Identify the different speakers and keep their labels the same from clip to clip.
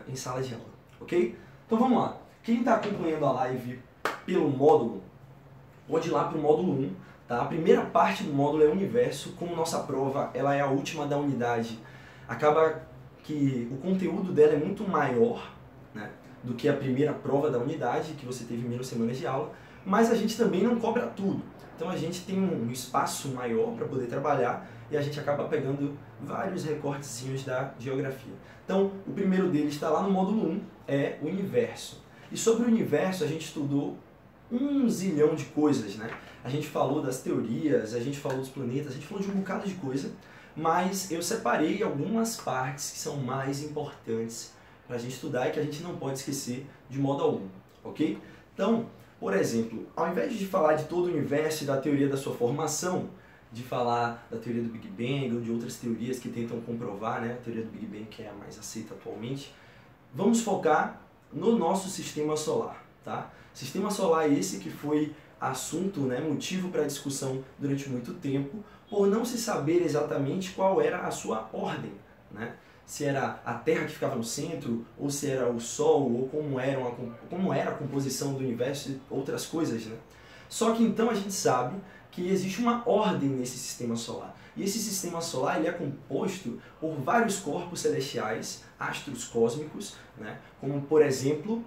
Speaker 1: em sala de aula, ok? Então vamos lá. Quem está acompanhando a live pelo módulo, pode ir lá para o módulo 1. Tá? A primeira parte do módulo é o universo. Como nossa prova ela é a última da unidade, acaba que o conteúdo dela é muito maior, né, do que a primeira prova da unidade, que você teve menos semanas de aula, mas a gente também não cobra tudo. Então a gente tem um espaço maior para poder trabalhar e a gente acaba pegando vários recortezinhos da geografia. Então o primeiro deles está lá no módulo 1, é o universo. E sobre o universo a gente estudou um zilhão de coisas, né? A gente falou das teorias, a gente falou dos planetas, a gente falou de um bocado de coisa, mas eu separei algumas partes que são mais importantes para a gente estudar e que a gente não pode esquecer de modo algum, ok? Então, por exemplo, ao invés de falar de todo o universo e da teoria da sua formação, de falar da teoria do Big Bang ou de outras teorias que tentam comprovar, né, a teoria do Big Bang que é a mais aceita atualmente, vamos focar no nosso sistema solar, tá? Sistema solar esse que foi assunto, né, motivo para discussão durante muito tempo, por não se saber exatamente qual era a sua ordem, né? Se era a Terra que ficava no centro, ou se era o Sol, ou como era a composição do universo e outras coisas, né? Só que então a gente sabe que existe uma ordem nesse sistema solar. E esse sistema solar ele é composto por vários corpos celestiais, astros cósmicos, né? Como por exemplo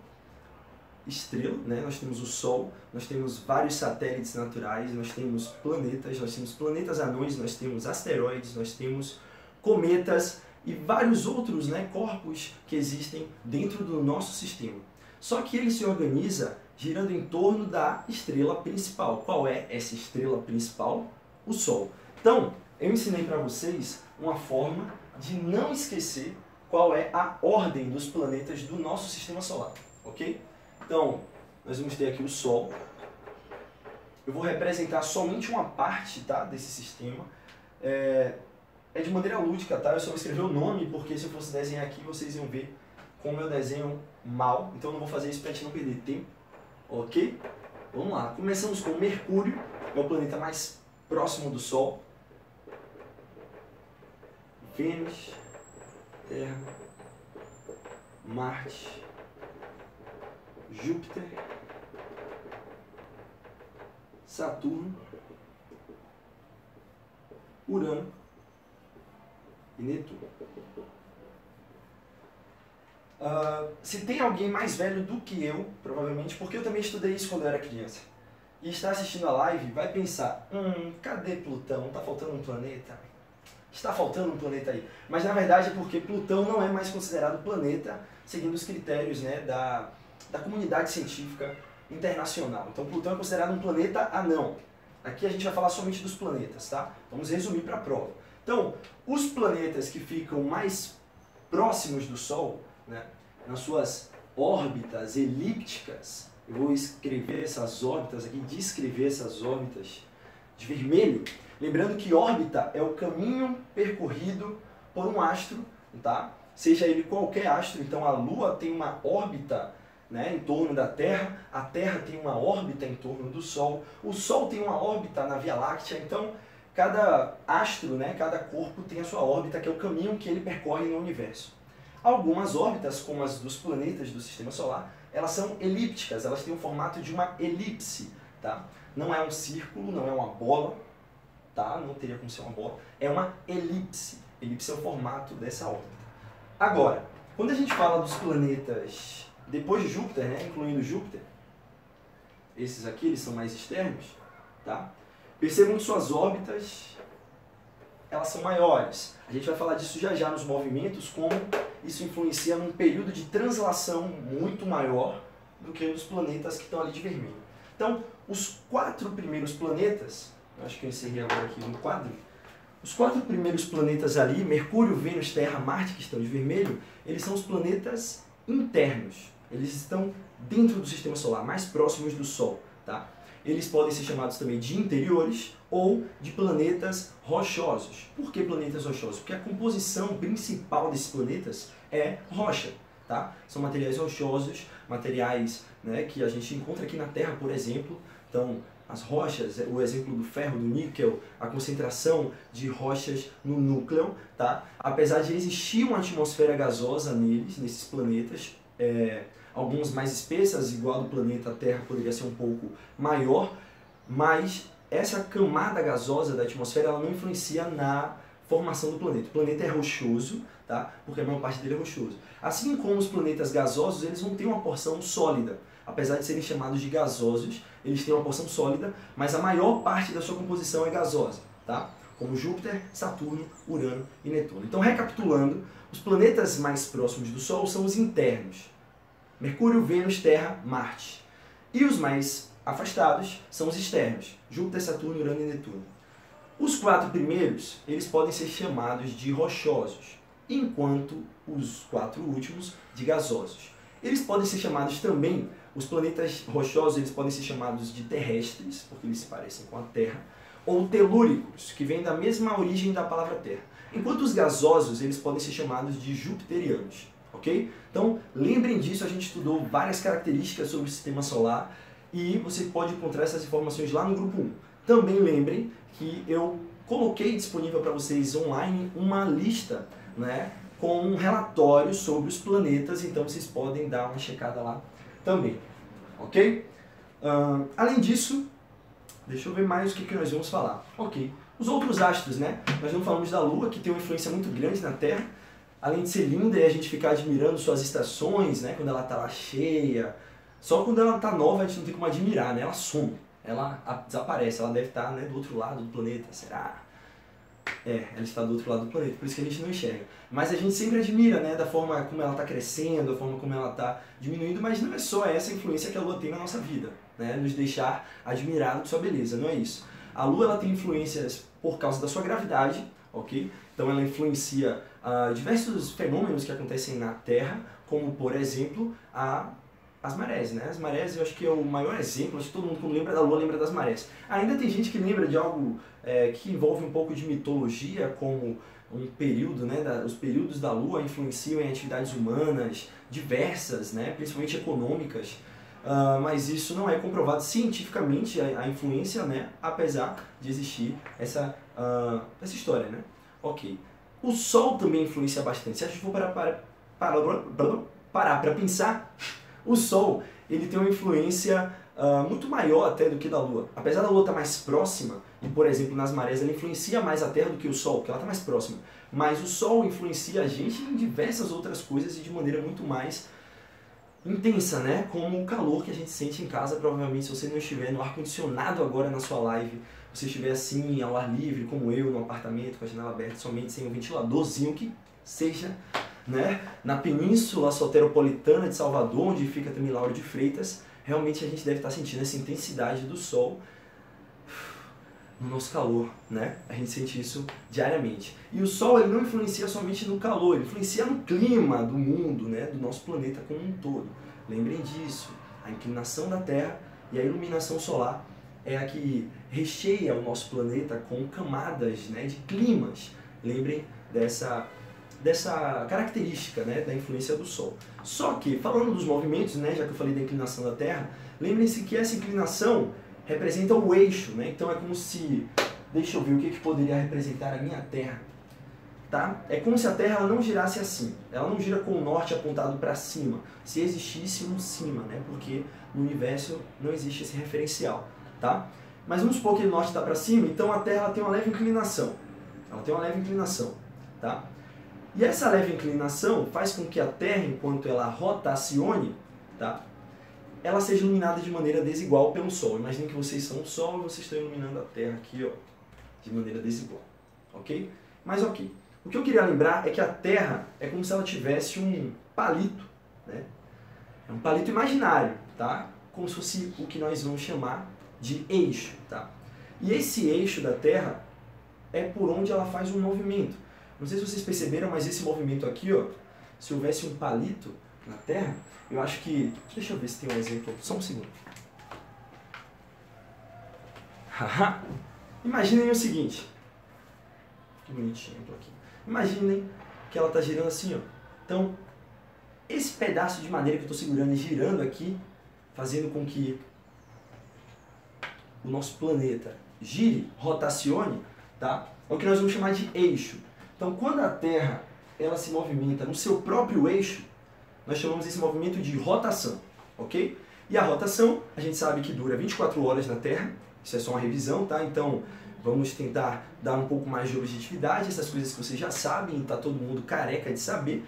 Speaker 1: estrela, né? Nós temos o Sol, nós temos vários satélites naturais, nós temos planetas anões, nós temos asteroides, nós temos cometas e vários outros, né, corpos que existem dentro do nosso sistema. Só que ele se organiza girando em torno da estrela principal. Qual é essa estrela principal? O Sol. Então, eu ensinei para vocês uma forma de não esquecer qual é a ordem dos planetas do nosso sistema solar, ok? Então, nós vamos ter aqui o Sol. Eu vou representar somente uma parte, tá, desse sistema. É de maneira lúdica, tá? Eu só vou escrever o nome, porque se eu fosse desenhar aqui, vocês iam ver como eu desenho mal. Então eu não vou fazer isso para a gente não perder tempo, ok? Vamos lá. Começamos com Mercúrio, é o planeta mais próximo do Sol. Vênus, Terra, Marte, Júpiter, Saturno, Urano e Netuno. Se tem alguém mais velho do que eu, provavelmente, porque eu também estudei isso quando eu era criança, e está assistindo a live, vai pensar, cadê Plutão? Tá faltando um planeta? Está faltando um planeta aí. Mas na verdade é porque Plutão não é mais considerado planeta, seguindo os critérios, né, da comunidade científica internacional. Então Plutão é considerado um planeta anão. Aqui a gente vai falar somente dos planetas, tá? Vamos resumir para a prova. Então, os planetas que ficam mais próximos do Sol, né, nas suas órbitas elípticas, eu vou escrever essas órbitas aqui, descrever essas órbitas de vermelho. Lembrando que órbita é o caminho percorrido por um astro, tá? Seja ele qualquer astro. Então a Lua tem uma órbita, né, em torno da Terra, a Terra tem uma órbita em torno do Sol, o Sol tem uma órbita na Via Láctea. Então cada astro, né, cada corpo tem a sua órbita, que é o caminho que ele percorre no universo. Algumas órbitas, como as dos planetas do Sistema Solar, elas são elípticas, elas têm o formato de uma elipse, tá? Não é um círculo, não é uma bola, tá? Não teria como ser uma bola, é uma elipse. Elipse é o formato dessa órbita. Agora, quando a gente fala dos planetas depois de Júpiter, né, incluindo Júpiter, esses aqui eles são mais externos, tá? Percebam que suas órbitas, elas são maiores. A gente vai falar disso já já nos movimentos, como isso influencia num período de translação muito maior do que os planetas que estão ali de vermelho. Então, os 4 primeiros planetas, acho que eu encerrei agora aqui no quadro, os 4 primeiros planetas ali, Mercúrio, Vênus, Terra, Marte, que estão de vermelho, eles são os planetas internos. Eles estão dentro do Sistema Solar, mais próximos do Sol, tá? Eles podem ser chamados também de interiores ou de planetas rochosos. Por que planetas rochosos? Porque a composição principal desses planetas é rocha, tá? São materiais rochosos, materiais, né, que a gente encontra aqui na Terra, por exemplo. Então, as rochas, o exemplo do ferro, do níquel, a concentração de rochas no núcleo, tá? Apesar de existir uma atmosfera gasosa neles, nesses planetas, algumas mais espessas, igual do planeta Terra poderia ser um pouco maior, mas essa camada gasosa da atmosfera ela não influencia na formação do planeta. O planeta é rochoso, tá? Porque a maior parte dele é rochoso. Assim como os planetas gasosos, eles vão ter uma porção sólida. Apesar de serem chamados de gasosos, eles têm uma porção sólida, mas a maior parte da sua composição é gasosa, tá? Como Júpiter, Saturno, Urano e Netuno. Então, recapitulando, os planetas mais próximos do Sol são os internos. Mercúrio, Vênus, Terra, Marte. E os mais afastados são os externos. Júpiter, Saturno, Urano e Netuno. Os 4 primeiros, eles podem ser chamados de rochosos, enquanto os 4 últimos de gasosos. Eles podem ser chamados também, os planetas rochosos, eles podem ser chamados de terrestres, porque eles se parecem com a Terra, ou telúricos, que vem da mesma origem da palavra Terra. Enquanto os gasosos, eles podem ser chamados de jupiterianos, ok? Então, lembrem disso, a gente estudou várias características sobre o sistema solar e você pode encontrar essas informações lá no grupo 1. Também lembrem que eu coloquei disponível para vocês online uma lista, né, com um relatório sobre os planetas, então vocês podem dar uma checada lá também, ok? Além disso, deixa eu ver mais o que nós vamos falar. Ok, os outros astros, né? Nós não falamos da Lua, que tem uma influência muito grande na Terra, além de ser linda e a gente ficar admirando suas estações, né? Quando ela está lá cheia, só quando ela está nova a gente não tem como admirar, né? Ela some, ela desaparece, ela deve estar, né, do outro lado do planeta, será? Ela está do outro lado do planeta, por isso que a gente não enxerga. Mas a gente sempre admira, né, da forma como ela está crescendo, da forma como ela está diminuindo, mas não é só essa influência que a Lua tem na nossa vida, né, nos deixar admirados com sua beleza, não é isso. A Lua ela tem influências por causa da sua gravidade, ok? Então ela influencia diversos fenômenos que acontecem na Terra, como por exemplo as marés, né? As marés eu acho que é o maior exemplo, acho que todo mundo quando lembra da Lua lembra das marés. Ainda tem gente que lembra de algo que envolve um pouco de mitologia, como um período, né? Os períodos da Lua influenciam em atividades humanas diversas, né? Principalmente econômicas, mas isso não é comprovado cientificamente, a influência, né? Apesar de existir essa história, né? Ok. O Sol também influencia bastante. Se a gente for parar para pensar, o Sol ele tem uma influência muito maior até do que da Lua. Apesar da Lua estar mais próxima, e por exemplo nas marés ela influencia mais a Terra do que o Sol, porque ela está mais próxima. Mas o Sol influencia a gente em diversas outras coisas e de maneira muito mais intensa, né? Como o calor que a gente sente em casa, provavelmente se você não estiver no ar-condicionado agora na sua live, você estiver assim, ao ar livre, como eu, no apartamento, com a janela aberta, somente sem um ventiladorzinho que seja, né? Na Península Soteropolitana de Salvador, onde fica também Lauro de Freitas, realmente a gente deve estar sentindo essa intensidade do sol no nosso calor, né? A gente sente isso diariamente. E o sol ele não influencia somente no calor, ele influencia no clima do mundo, né? Do nosso planeta como um todo. Lembrem disso, a inclinação da Terra e a iluminação solar é a que recheia o nosso planeta com camadas, né, de climas. Lembrem dessa característica, né, da influência do Sol. Só que, falando dos movimentos, né, já que eu falei da inclinação da Terra, lembrem-se que essa inclinação representa o eixo, né? Então é como se... Deixa eu ver o que poderia representar a minha Terra. Tá? É como se a Terra ela não girasse assim. Ela não gira com o norte apontado para cima. Se existisse um cima, né? Porque no universo não existe esse referencial. Tá? Mas vamos supor que o norte está para cima, então a Terra ela tem uma leve inclinação. Ela tem uma leve inclinação. Tá? E essa leve inclinação faz com que a Terra, enquanto ela rotacione, tá? Ela seja iluminada de maneira desigual pelo Sol. Imaginem que vocês são o Sol e vocês estão iluminando a Terra aqui, ó, de maneira desigual. Ok? Mas ok. O que eu queria lembrar é que a Terra é como se ela tivesse um palito, né? É um palito imaginário, tá? Como se fosse o que nós vamos chamar de eixo, tá? E esse eixo da Terra é por onde ela faz um movimento. Não sei se vocês perceberam, mas esse movimento aqui, ó, se houvesse um palito na Terra, eu acho que... Deixa eu ver se tem um exemplo. Só um segundo. Imaginem o seguinte. Que bonitinho aqui. Imaginem que ela está girando assim, ó. Então, esse pedaço de madeira que eu estou segurando e girando aqui, fazendo com que o nosso planeta gire, rotacione, tá? É o que nós vamos chamar de eixo. Então, quando a Terra ela se movimenta no seu próprio eixo, nós chamamos esse movimento de rotação, ok? E a rotação, a gente sabe que dura 24 horas na Terra, isso é só uma revisão, tá? Então, vamos tentar dar um pouco mais de objetividade, essas coisas que vocês já sabem, tá todo mundo careca de saber.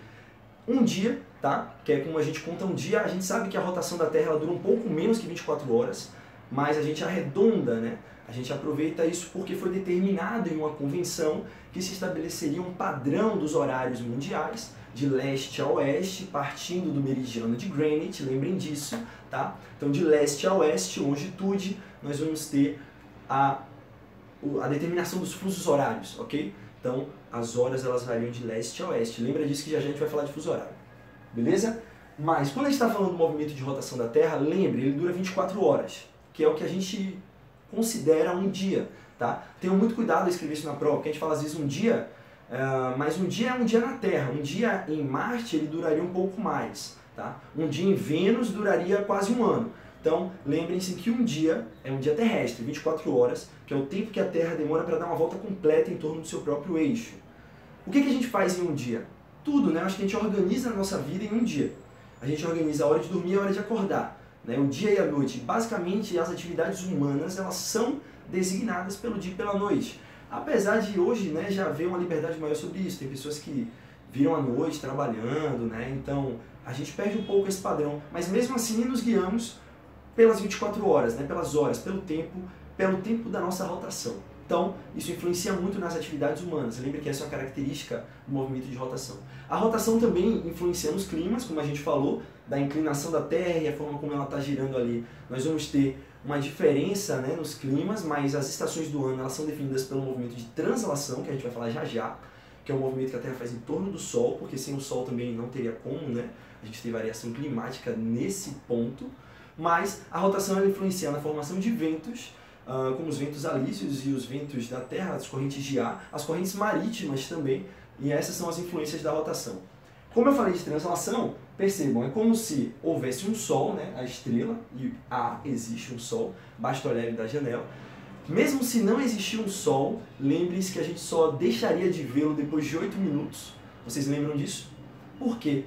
Speaker 1: Um dia, tá? Que é como a gente conta um dia, a gente sabe que a rotação da Terra ela dura um pouco menos que 24 horas, mas a gente arredonda, né? A gente aproveita isso porque foi determinado em uma convenção que se estabeleceria um padrão dos horários mundiais, de leste a oeste, partindo do meridiano de Greenwich, lembrem disso, tá? Então, de leste a oeste, longitude, nós vamos ter a determinação dos fusos horários, ok? Então, as horas elas variam de leste a oeste. Lembra disso que já a gente vai falar de fuso horário, beleza? Mas, quando a gente está falando do movimento de rotação da Terra, lembre, ele dura 24 horas, que é o que a gente considera um dia, tá? Tenham muito cuidado ao escrever isso na prova, porque a gente fala às vezes um dia, mas um dia é um dia na Terra, um dia em Marte ele duraria um pouco mais, tá? Um dia em Vênus duraria quase um ano. Então, lembrem-se que um dia é um dia terrestre, 24 horas, que é o tempo que a Terra demora para dar uma volta completa em torno do seu próprio eixo. O que a gente faz em um dia? Tudo, né? Acho que a gente organiza a nossa vida em um dia. A gente organiza a hora de dormir e a hora de acordar, né? O dia e a noite. Basicamente, as atividades humanas elas são designadas pelo dia e pela noite. Apesar de hoje, né, já haver uma liberdade maior sobre isso. Tem pessoas que viram a noite trabalhando, né? Então, a gente perde um pouco esse padrão. Mas mesmo assim, nos guiamos pelas 24 horas, né? Pelas horas, pelo tempo da nossa rotação. Então, isso influencia muito nas atividades humanas. Lembre que essa é uma característica do movimento de rotação. A rotação também influencia nos climas, como a gente falou, da inclinação da Terra e a forma como ela está girando ali. Nós vamos ter uma diferença, né, nos climas, mas as estações do ano elas são definidas pelo movimento de translação, que a gente vai falar já já, que é o movimento que a Terra faz em torno do Sol, porque sem o Sol também não teria como, né? A gente tem variação climática nesse ponto. Mas a rotação ela influencia na formação de ventos, como os ventos alísios e os ventos da Terra, as correntes de ar, as correntes marítimas também, e essas são as influências da rotação. Como eu falei de translação, percebam, é como se houvesse um Sol, né, a estrela, e existe um Sol, basta olhar ele da janela. Mesmo se não existir um Sol, lembre-se que a gente só deixaria de vê-lo depois de 8 minutos. Vocês lembram disso? Por quê?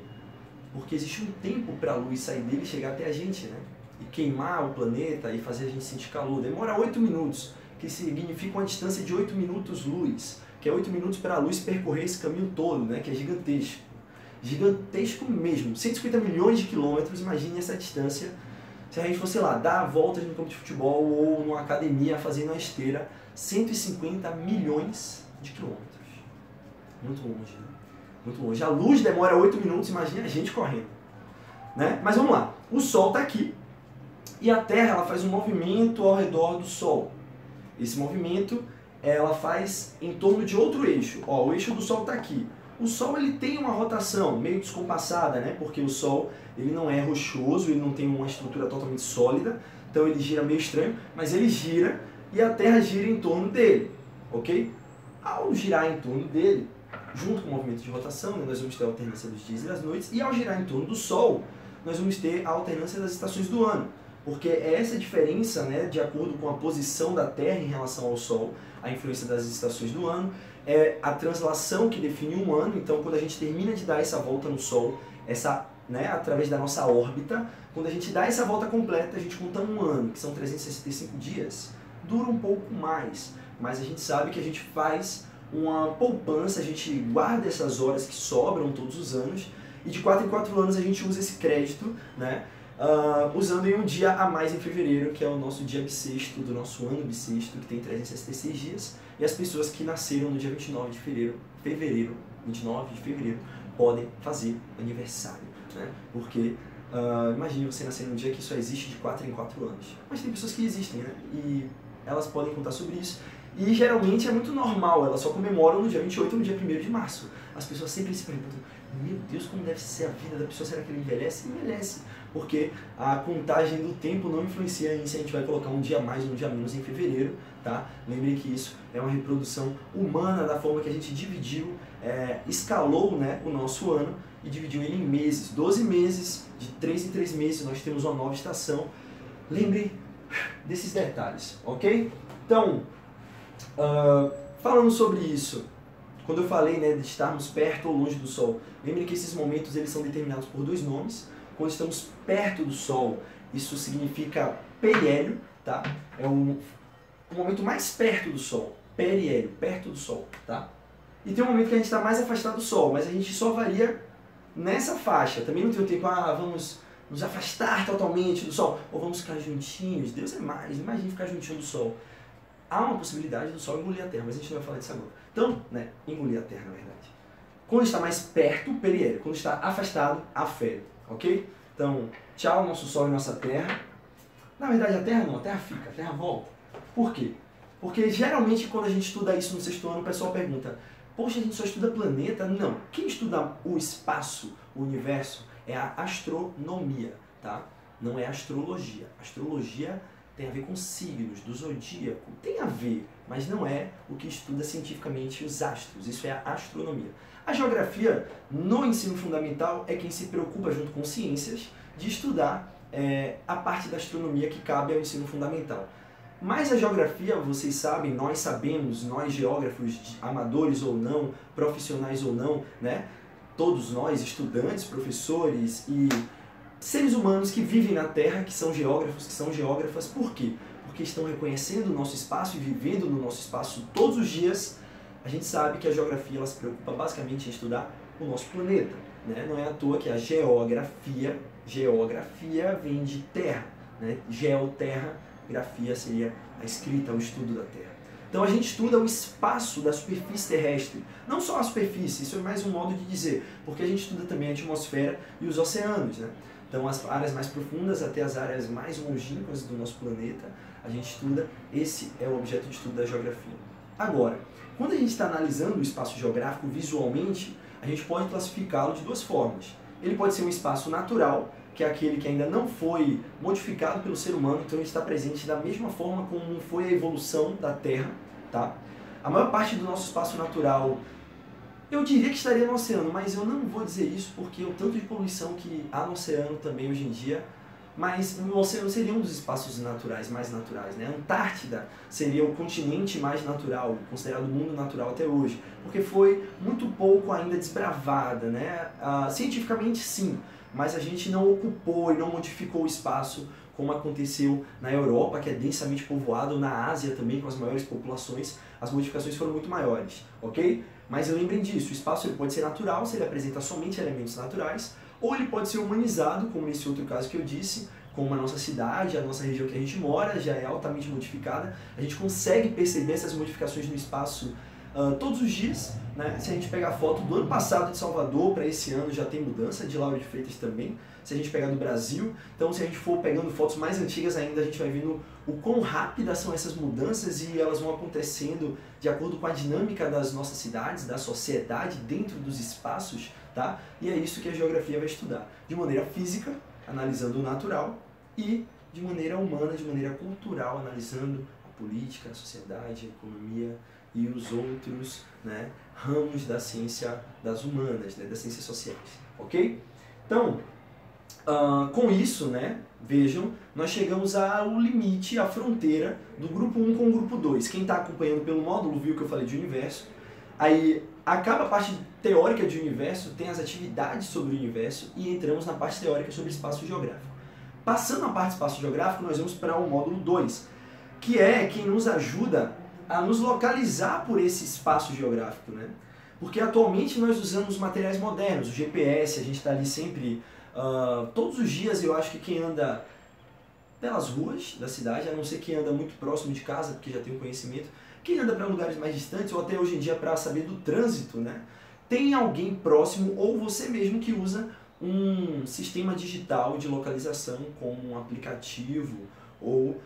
Speaker 1: Porque existe um tempo para a luz sair dele e chegar até a gente, né? E queimar o planeta e fazer a gente sentir calor. Demora 8 minutos, que significa uma distância de 8 minutos-luz, que é 8 minutos para a luz percorrer esse caminho todo, né? Que é gigantesco. Gigantesco mesmo. 150 milhões de quilômetros, imagine essa distância. Se a gente fosse lá, dar voltas no campo de futebol ou numa academia fazendo uma esteira, 150 milhões de quilômetros. Muito longe, né? Muito longe. A luz demora 8 minutos, imagine a gente correndo, né? Mas vamos lá. O Sol está aqui e a Terra ela faz um movimento ao redor do Sol. Esse movimento ela faz em torno de outro eixo. Ó, o eixo do Sol está aqui. O Sol ele tem uma rotação meio descompassada, né? Porque o Sol ele não é rochoso, ele não tem uma estrutura totalmente sólida, então ele gira meio estranho, mas ele gira e a Terra gira em torno dele, ok? Ao girar em torno dele, junto com o movimento de rotação, né, nós vamos ter a alternância dos dias e das noites, e ao girar em torno do Sol, nós vamos ter a alternância das estações do ano, porque é essa diferença, né, de acordo com a posição da Terra em relação ao Sol, a influência das estações do ano, é a translação que define um ano. Então, quando a gente termina de dar essa volta no Sol, né, através da nossa órbita, quando a gente dá essa volta completa, a gente conta um ano, que são 365 dias, dura um pouco mais, mas a gente sabe que a gente faz uma poupança, a gente guarda essas horas que sobram todos os anos, e de 4 em 4 anos a gente usa esse crédito, né, usando em um dia a mais em fevereiro, que é o nosso dia bissexto, do nosso ano bissexto, que tem 366 dias, e as pessoas que nasceram no dia 29 de fevereiro, 29 de fevereiro, podem fazer aniversário, né, porque imagine você nascer num dia que só existe de 4 em 4 anos, mas tem pessoas que existem, né, e elas podem contar sobre isso. E geralmente é muito normal, elas só comemoram no dia 28 ou no dia 1º de março. As pessoas sempre se perguntam, meu Deus, como deve ser a vida da pessoa, será que ele envelhece? Envelhece, porque a contagem do tempo não influencia em se a gente vai colocar um dia a mais ou um dia a menos em fevereiro, tá? Lembrem que isso é uma reprodução humana da forma que a gente dividiu, escalou, né, o nosso ano e dividiu ele em meses. 12 meses, de 3 em 3 meses nós temos uma nova estação. Lembrem desses detalhes, ok? Então, falando sobre isso, quando eu falei, né, de estarmos perto ou longe do Sol, lembre que esses momentos eles são determinados por dois nomes. Quando estamos perto do Sol, isso significa periélio, tá? É o momento mais perto do Sol, periélio, perto do Sol, tá? E tem um momento que a gente está mais afastado do Sol, mas a gente só varia nessa faixa. Também não tem o tempo, vamos nos afastar totalmente do Sol, ou vamos ficar juntinhos. Deus é mais, imagine ficar juntinho do Sol. Há uma possibilidade do Sol engolir a Terra, mas a gente não vai falar disso agora. Então, né, engolir a Terra, na verdade. Quando está mais perto, periélio. Quando está afastado, afélio, ok? Então, tchau, nosso Sol e nossa Terra. Na verdade, a Terra não, a Terra fica, a Terra volta. Por quê? Porque geralmente quando a gente estuda isso no sexto ano, o pessoal pergunta: poxa, a gente só estuda planeta? Não. Quem estuda o espaço, o universo, é a astronomia, tá? Não é astrologia. Astrologia tem a ver com signos, do zodíaco. Tem a ver, mas não é o que estuda cientificamente os astros. Isso é a astronomia. A geografia, no ensino fundamental, é quem se preocupa, junto com ciências, de estudar a parte da astronomia que cabe ao ensino fundamental. Mas a geografia, vocês sabem, nós sabemos, nós geógrafos, amadores ou não, profissionais ou não, né? Todos nós, estudantes, professores e seres humanos que vivem na Terra, que são geógrafos, que são geógrafas, por quê? Porque estão reconhecendo o nosso espaço e vivendo no nosso espaço todos os dias. A gente sabe que a geografia ela se preocupa basicamente em estudar o nosso planeta, né? Não é à toa que a geografia vem de terra, né? Geoterra, grafia seria a escrita, o estudo da Terra. Então a gente estuda o espaço da superfície terrestre, não só a superfície, isso é mais um modo de dizer, porque a gente estuda também a atmosfera e os oceanos, né? Então as áreas mais profundas até as áreas mais longínquas do nosso planeta, a gente estuda, esse é o objeto de estudo da geografia. Agora, quando a gente está analisando o espaço geográfico visualmente, a gente pode classificá-lo de duas formas. Ele pode ser um espaço natural, que é aquele que ainda não foi modificado pelo ser humano, então ele está presente da mesma forma como foi a evolução da Terra, tá? A maior parte do nosso espaço natural, eu diria que estaria no oceano, mas eu não vou dizer isso porque o tanto de poluição que há no oceano também hoje em dia, mas o oceano seria um dos espaços naturais, mais naturais, né? A Antártida seria o continente mais natural, considerado o mundo natural até hoje, porque foi muito pouco ainda desbravada, né? Cientificamente sim, mas a gente não ocupou e não modificou o espaço como aconteceu na Europa, que é densamente povoado, ou na Ásia também, com as maiores populações, as modificações foram muito maiores, ok? Mas lembrem disso, o espaço ele pode ser natural, se ele apresenta somente elementos naturais, ou ele pode ser humanizado, como nesse outro caso que eu disse, como a nossa cidade, a nossa região que a gente mora, já é altamente modificada, a gente consegue perceber essas modificações no espaço todos os dias, né? Se a gente pegar a foto do ano passado de Salvador para esse ano já tem mudança, de Lauro de Freitas também, se a gente pegar do Brasil, então se a gente for pegando fotos mais antigas ainda, a gente vai vendo o quão rápidas são essas mudanças e elas vão acontecendo de acordo com a dinâmica das nossas cidades, da sociedade, dentro dos espaços, tá? E é isso que a geografia vai estudar, de maneira física, analisando o natural, e de maneira humana, de maneira cultural, analisando a política, a sociedade, a economia e os outros, né, ramos da ciência das humanas, né, das ciências sociais, ok? Então, com isso, né, vejam, nós chegamos ao limite, à fronteira do grupo 1 com o grupo 2. Quem está acompanhando pelo módulo viu que eu falei de universo. Aí acaba a parte teórica de universo, tem as atividades sobre o universo e entramos na parte teórica sobre espaço geográfico. Passando a parte espaço geográfico, nós vamos para o módulo 2, que é quem nos ajuda a nos localizar por esse espaço geográfico, né? Porque atualmente nós usamos materiais modernos, o GPS, a gente está ali sempre, todos os dias. Eu acho que quem anda pelas ruas da cidade, a não ser quem anda muito próximo de casa, porque já tem um conhecimento, quem anda para lugares mais distantes, ou até hoje em dia para saber do trânsito, né? Tem alguém próximo, ou você mesmo que usa um sistema digital de localização, como um aplicativo, ou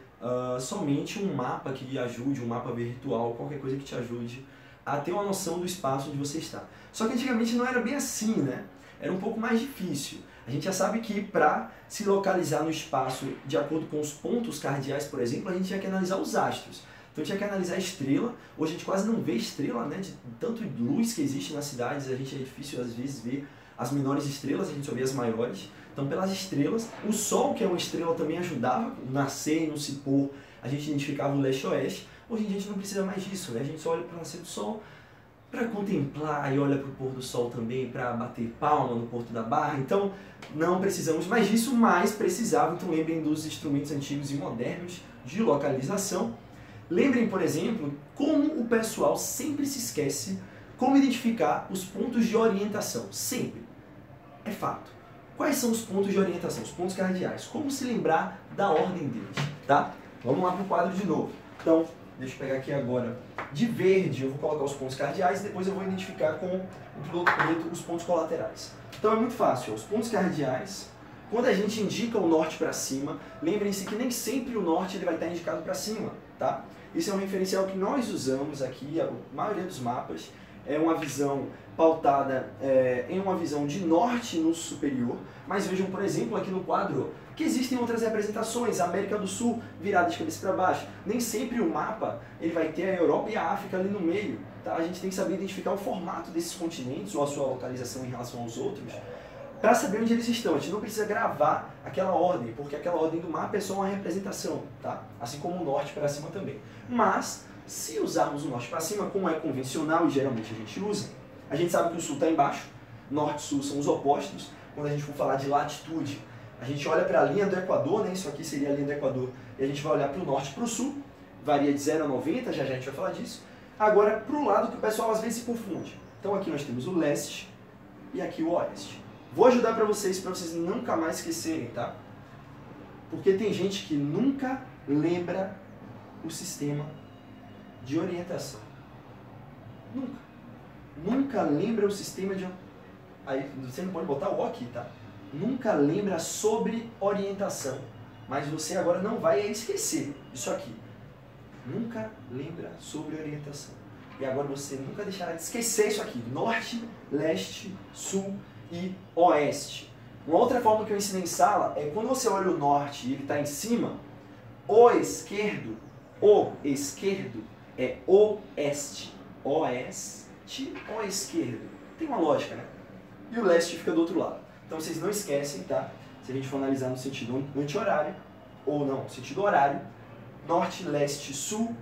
Speaker 1: somente um mapa que lhe ajude, um mapa virtual, qualquer coisa que te ajude a ter uma noção do espaço onde você está. Só que antigamente não era bem assim, né? Era um pouco mais difícil. A gente já sabe que para se localizar no espaço de acordo com os pontos cardeais, por exemplo, a gente tinha que analisar os astros. Então tinha que analisar a estrela. Hoje a gente quase não vê estrela, né? De tanto luz que existe nas cidades, a gente é difícil às vezes ver as menores estrelas, a gente só vê as maiores. Então pelas estrelas, o Sol, que é uma estrela, também ajudava, nascer e não se pôr, a gente identificava o leste-oeste. Hoje em dia a gente não precisa mais disso, né? A gente só olha para o nascer do sol para contemplar e olha para o pôr do sol também, para bater palma no Porto da Barra. Então, não precisamos mais disso, mas precisava. Então, lembrem dos instrumentos antigos e modernos de localização. Lembrem, por exemplo, como o pessoal sempre se esquece como identificar os pontos de orientação. Sempre. É fato. Quais são os pontos de orientação? Os pontos cardeais. Como se lembrar da ordem deles, tá? Vamos lá para o quadro de novo. Então, deixa eu pegar aqui agora de verde, eu vou colocar os pontos cardeais e depois eu vou identificar com o piloto preto os pontos colaterais. Então é muito fácil, ó, os pontos cardeais, quando a gente indica o norte para cima, lembrem-se que nem sempre o norte ele vai estar indicado para cima, tá? Isso é um referencial que nós usamos aqui, a maioria dos mapas, é uma visão pautada em uma visão de norte no superior, mas vejam, por exemplo, aqui no quadro, que existem outras representações, a América do Sul virada de cabeça para baixo. Nem sempre o mapa ele vai ter a Europa e a África ali no meio. Tá? A gente tem que saber identificar o formato desses continentes ou a sua localização em relação aos outros para saber onde eles estão. A gente não precisa gravar aquela ordem, porque aquela ordem do mapa é só uma representação, tá? Assim como o norte para cima também. Mas, se usarmos o norte para cima, como é convencional e geralmente a gente usa, a gente sabe que o sul está embaixo, norte e sul são os opostos. Quando a gente for falar de latitude, a gente olha para a linha do Equador, né? Isso aqui seria a linha do Equador, e a gente vai olhar para o norte e para o sul, varia de 0 a 90, já a gente vai falar disso. Agora, para o lado que o pessoal às vezes se confunde. Então aqui nós temos o leste e aqui o oeste. Vou ajudar para vocês nunca mais esquecerem, tá? Porque tem gente que nunca lembra o sistema de orientação. Nunca. Nunca lembra o sistema de... Aí você não pode botar o aqui, tá? Nunca lembra sobre orientação. Mas você agora não vai esquecer isso aqui. Nunca lembra sobre orientação. E agora você nunca deixará de esquecer isso aqui. Norte, leste, sul e oeste. Uma outra forma que eu ensinei em sala é quando você olha o norte e ele está em cima, o esquerdo é oeste. Oeste, o esquerdo. Tem uma lógica, né? E o leste fica do outro lado. Então vocês não esquecem, tá? Se a gente for analisar no sentido anti-horário, ou não, sentido horário, norte, leste, sul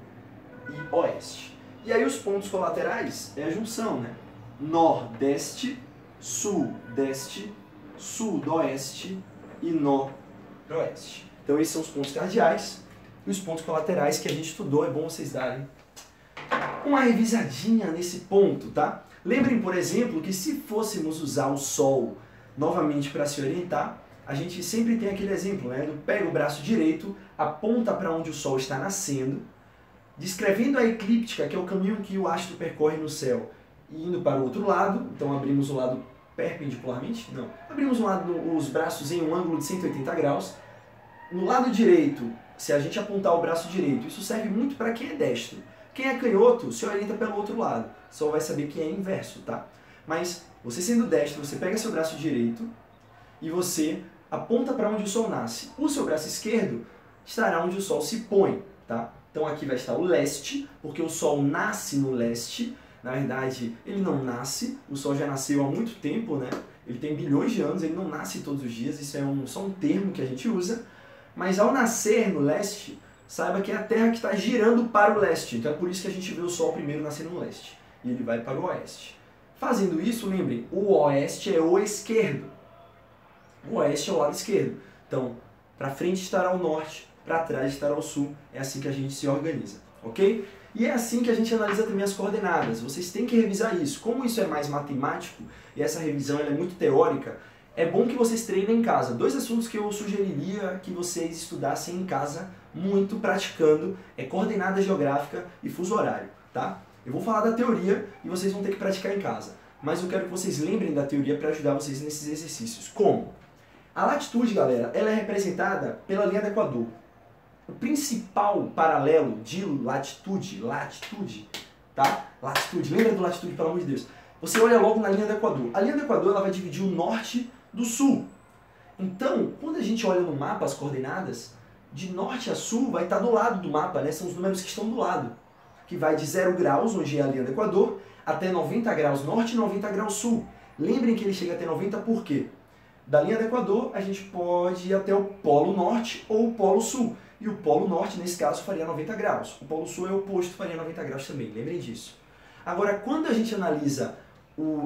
Speaker 1: e oeste. E aí os pontos colaterais é a junção, né? Nordeste, sudeste, sudoeste e noroeste. Então esses são os pontos cardeais e os pontos colaterais que a gente estudou. É bom vocês darem uma revisadinha nesse ponto, tá? Lembrem, por exemplo, que se fôssemos usar o Sol novamente para se orientar, a gente sempre tem aquele exemplo, né? Pega o braço direito, aponta para onde o Sol está nascendo, descrevendo a eclíptica, que é o caminho que o astro percorre no céu, e indo para o outro lado. Então abrimos o lado perpendicularmente? Não. Abrimos os braços em um ângulo de 180 graus. No lado direito, se a gente apontar o braço direito, isso serve muito para quem é destro. Quem é canhoto se orienta pelo outro lado, só vai saber que é inverso, tá? Mas você sendo destro, você pega seu braço direito e você aponta para onde o Sol nasce. O seu braço esquerdo estará onde o Sol se põe, tá? Então aqui vai estar o leste, porque o Sol nasce no leste. Na verdade, ele não nasce, o Sol já nasceu há muito tempo, né? Ele tem bilhões de anos, ele não nasce todos os dias, isso é só um termo que a gente usa. Mas ao nascer no leste, saiba que é a Terra que está girando para o leste. Então é por isso que a gente vê o Sol primeiro nascer no leste. E ele vai para o oeste. Fazendo isso, lembrem, o oeste é o esquerdo. O oeste é o lado esquerdo. Então, para frente estará o norte, para trás estará o sul. É assim que a gente se organiza, ok? E é assim que a gente analisa também as coordenadas. Vocês têm que revisar isso. Como isso é mais matemático, e essa revisão ela é muito teórica, é bom que vocês treinem em casa. 2 assuntos que eu sugeriria que vocês estudassem em casa, muito praticando, é coordenada geográfica e fuso horário, tá? Eu vou falar da teoria e vocês vão ter que praticar em casa. Mas eu quero que vocês lembrem da teoria para ajudar vocês nesses exercícios. Como? A latitude, galera, ela é representada pela linha do Equador. O principal paralelo de latitude, tá? Latitude, lembra do latitude, pelo amor de Deus. Você olha logo na linha do Equador. A linha do Equador ela vai dividir o norte do sul. Então, quando a gente olha no mapa as coordenadas, de norte a sul vai estar do lado do mapa, né? São os números que estão do lado. Que vai de 0 graus, onde é a linha do Equador, até 90 graus norte e 90 graus sul. Lembrem que ele chega até 90 por quê? Da linha do Equador, a gente pode ir até o polo norte ou o polo sul. e o Polo Norte, nesse caso, faria 90 graus. O Polo Sul é o oposto, faria 90 graus também, lembrem disso. Agora, quando a gente analisa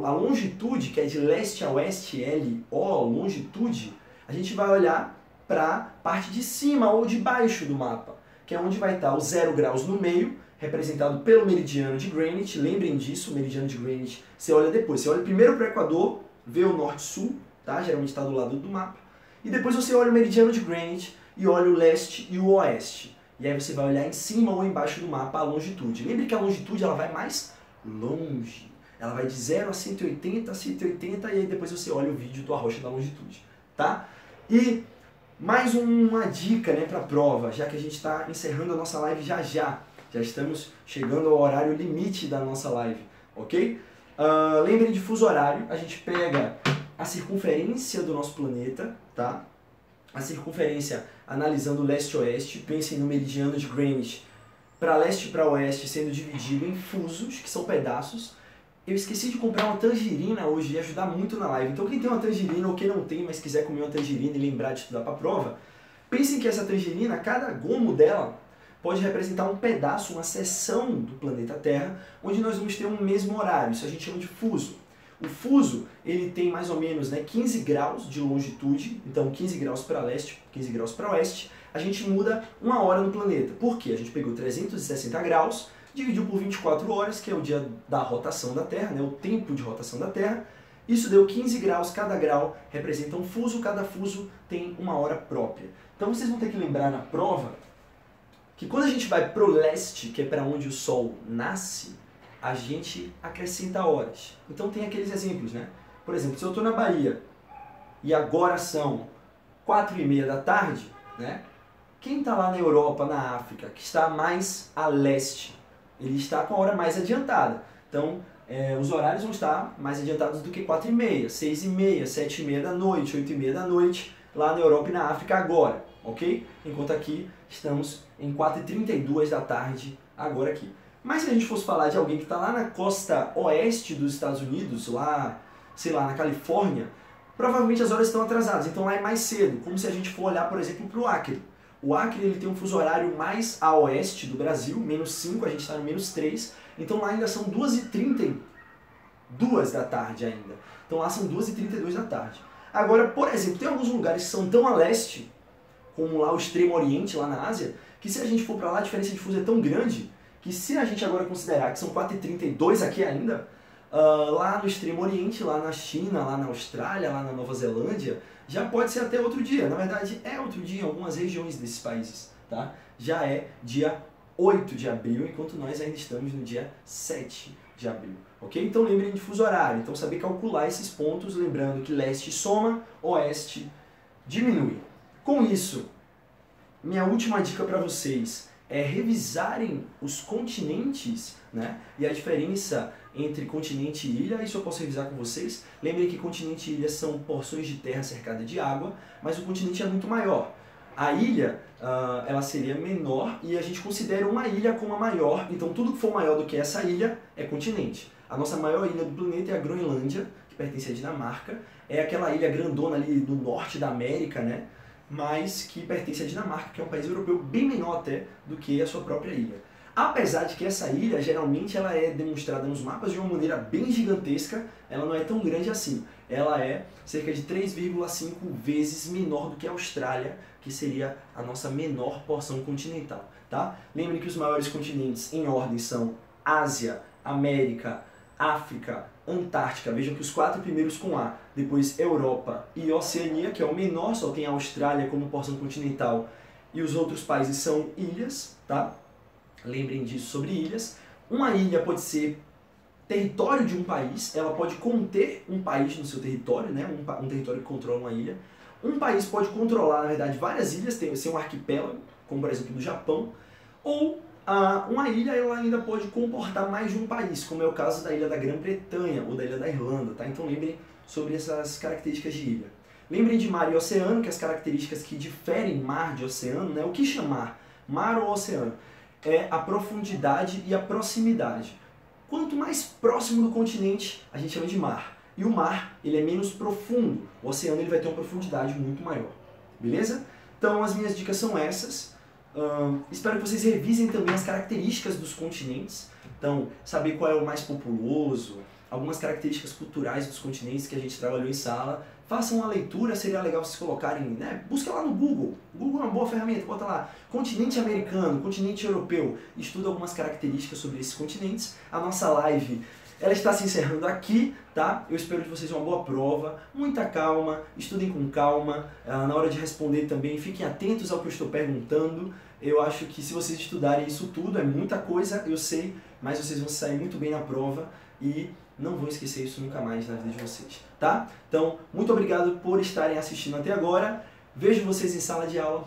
Speaker 1: a longitude, que é de leste a oeste, LO, longitude, a gente vai olhar para a parte de cima ou de baixo do mapa, que é onde vai estar o 0 graus no meio, representado pelo meridiano de Greenwich. Lembrem disso, o meridiano de Greenwich você olha depois. Você olha primeiro para o Equador, vê o norte-sul, tá? Geralmente está do lado do mapa, e depois você olha o meridiano de Greenwich e olha o leste e o oeste. E aí você vai olhar em cima ou embaixo do mapa a longitude. Lembre que a longitude ela vai mais longe. Ela vai de 0 a 180, 180, e aí depois você olha o vídeo do Arrocha da Longitude, tá? E mais uma dica, né, para a prova, já que a gente está encerrando a nossa live já estamos chegando ao horário limite da nossa live, ok? Lembrem de fuso horário, a gente pega a circunferência do nosso planeta, tá? A circunferência analisando leste-oeste, pensem no meridiano de Greenwich, para leste e para oeste sendo dividido em fusos, que são pedaços. Eu esqueci de comprar uma tangerina hoje, ia ajudar muito na live. Então quem tem uma tangerina ou quem não tem, mas quiser comer uma tangerina e lembrar de estudar para a prova, pensem que essa tangerina, cada gomo dela, pode representar um pedaço, uma seção do planeta Terra, onde nós vamos ter um mesmo horário. Isso a gente chama de fuso. O fuso, ele tem mais ou menos 15 graus de longitude, então 15 graus para leste, 15 graus para oeste, a gente muda uma hora no planeta. Por quê? A gente pegou 360 graus, dividiu por 24 horas, que é o dia da rotação da Terra, né, o tempo de rotação da Terra. Isso deu 15 graus, cada grau representa um fuso, cada fuso tem uma hora própria. Então vocês vão ter que lembrar na prova que quando a gente vai para o leste, que é para onde o Sol nasce, a gente acrescenta horas. Então tem aqueles exemplos, né? Por exemplo, se eu estou na Bahia e agora são 4h30 da tarde, né? Quem está lá na Europa, na África, que está mais a leste, ele está com a hora mais adiantada. Então, os horários vão estar mais adiantados do que 4h30, 6h30, 7h30 da noite, 8h30 da noite, lá na Europa e na África agora, ok? Enquanto aqui estamos em 4h32 da tarde, agora aqui. Mas se a gente fosse falar de alguém que está lá na costa oeste dos Estados Unidos, lá, sei lá, na Califórnia, provavelmente as horas estão atrasadas, então lá é mais cedo, como se a gente for olhar, por exemplo, para o Acre. O Acre ele tem um fuso horário mais a oeste do Brasil, -5, a gente está no -3, então lá ainda são 2h32 da tarde ainda. Então lá são 2h32 da tarde. Agora, por exemplo, tem alguns lugares que são tão a leste, como lá o Extremo Oriente, lá na Ásia, que se a gente for para lá, a diferença de fuso é tão grande, que se a gente agora considerar que são 4h32 aqui ainda, lá no Extremo Oriente, lá na China, lá na Austrália, lá na Nova Zelândia, já pode ser até outro dia. Na verdade, é outro dia em algumas regiões desses países, tá? Já é dia 8 de abril, enquanto nós ainda estamos no dia 7 de abril, ok? Então lembrem de fuso horário, então saber calcular esses pontos, lembrando que leste soma, oeste diminui. Com isso, minha última dica para vocês é revisarem os continentes, né? E a diferença entre continente e ilha, isso eu posso revisar com vocês. Lembrem que continente e ilha são porções de terra cercada de água, mas o continente é muito maior. A ilha, ela seria menor e a gente considera uma ilha como a maior, então tudo que for maior do que essa ilha é continente. A nossa maior ilha do planeta é a Groenlândia, que pertence à Dinamarca, é aquela ilha grandona ali do norte da América, né? Mas que pertence à Dinamarca, que é um país europeu bem menor até do que a sua própria ilha. Apesar de que essa ilha, geralmente, ela é demonstrada nos mapas de uma maneira bem gigantesca, ela não é tão grande assim. Ela é cerca de 3,5 vezes menor do que a Austrália, que seria a nossa menor porção continental, tá? Lembrem que os maiores continentes em ordem são Ásia, América, África, Antártica, vejam que os 4 primeiros com A, depois Europa e Oceania, que é o menor, só tem a Austrália como porção continental, e os outros países são ilhas, tá? Lembrem disso sobre ilhas. Uma ilha pode ser território de um país, ela pode conter um país no seu território, né? Um território que controla uma ilha. Um país pode controlar, na verdade, várias ilhas, tem ser um arquipélago, como por exemplo do Japão, ou uma ilha ela ainda pode comportar mais de um país, como é o caso da ilha da Grã-Bretanha ou da ilha da Irlanda, tá? Então lembrem sobre essas características de ilha. Lembrem de mar e oceano, que as características que diferem mar de oceano, né? O que chamar mar ou oceano? É a profundidade e a proximidade. Quanto mais próximo do continente, a gente chama de mar. E o mar, ele é menos profundo. O oceano ele vai ter uma profundidade muito maior. Beleza? Então as minhas dicas são essas. Espero que vocês revisem também as características dos continentes. Então, saber qual é o mais populoso, algumas características culturais dos continentes que a gente trabalhou em sala. Façam uma leitura, seria legal vocês colocarem, né? Busca lá no Google. O Google é uma boa ferramenta, bota lá continente americano, continente europeu. Estuda algumas características sobre esses continentes. A nossa live, ela está se encerrando aqui, tá? Eu espero de vocês uma boa prova, muita calma, estudem com calma. Na hora de responder também, fiquem atentos ao que eu estou perguntando. Eu acho que se vocês estudarem isso tudo, é muita coisa, eu sei, mas vocês vão sair muito bem na prova e não vão esquecer isso nunca mais na vida de vocês, tá? Então, muito obrigado por estarem assistindo até agora. Vejo vocês em sala de aula.